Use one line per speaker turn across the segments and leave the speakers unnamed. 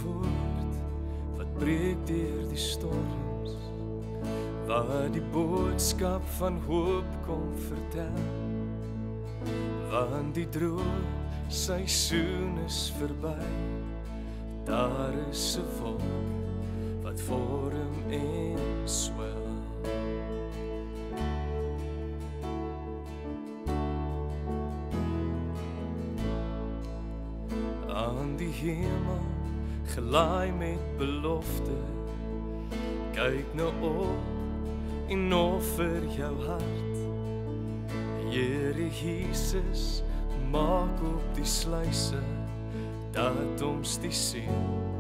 woord wat breek deur die storms, waar die boodskap van hoop kom vertel, want die droë seisoen is verby. Daar is 'n volk wat vorm en swel. Aan die hemel gelaai met belofte, kyk nou op en offer jou hart. Here Jesus, maak op die sluise, dat ons die seën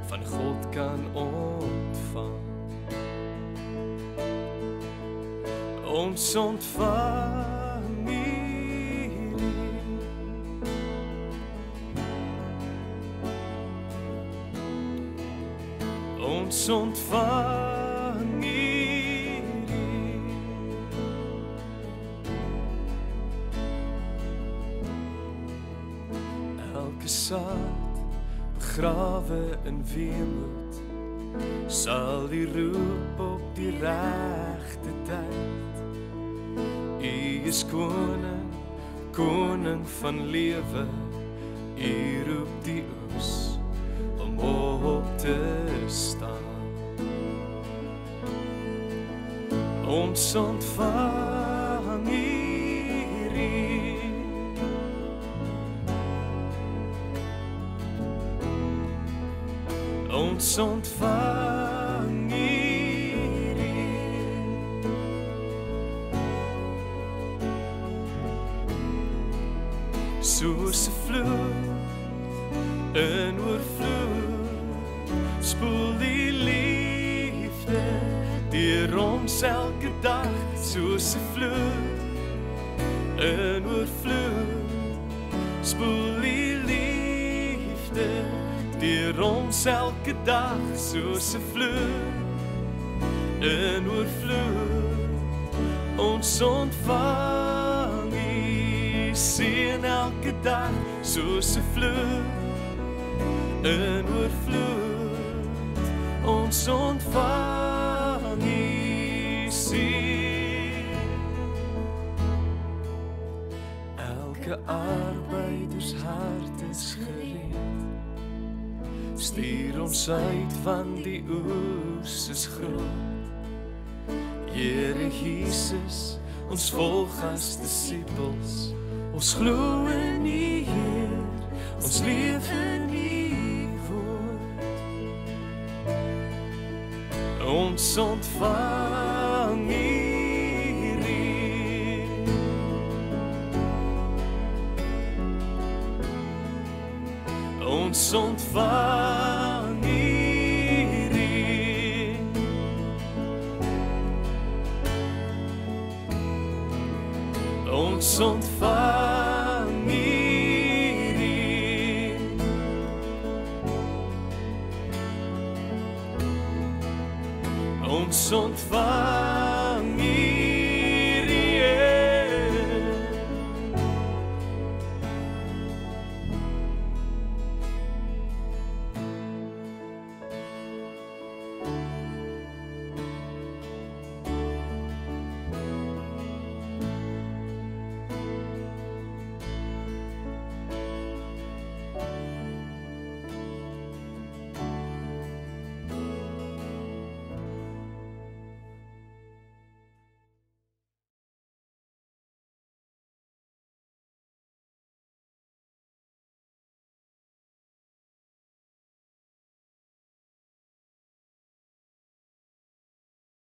van God kan ontvang. Ons ontvang hierdie, ons ontvang hierdie, elke saad begrawe in weemoed, sal die roep op die regte tyd. U is koning, koning van lewe, u roep die oes om op te staan. Ons ontvang hierdie, ons ontvang hierdie, soos 'n vloed in oorvloed, spoel die liefde deur ons elke dag, soos 'n vloed in oorvloed, spoel die liefde deur ons elke dag, soos 'n vloed in oorvloed. Ons ontvang U seën elke dag, soos 'n vloed in oorvloed. Ons ontvang U seën. Elke arbeidershart is gereed, stuur ons uit van die oes is groot. Here Jesus, ons volg as disippels, ons glo in U Heer, ons leef in U woord. Ons ontvang hierdie, ons ontvang hierdie, ons ontvang hierdie, ons ontvang hierdie.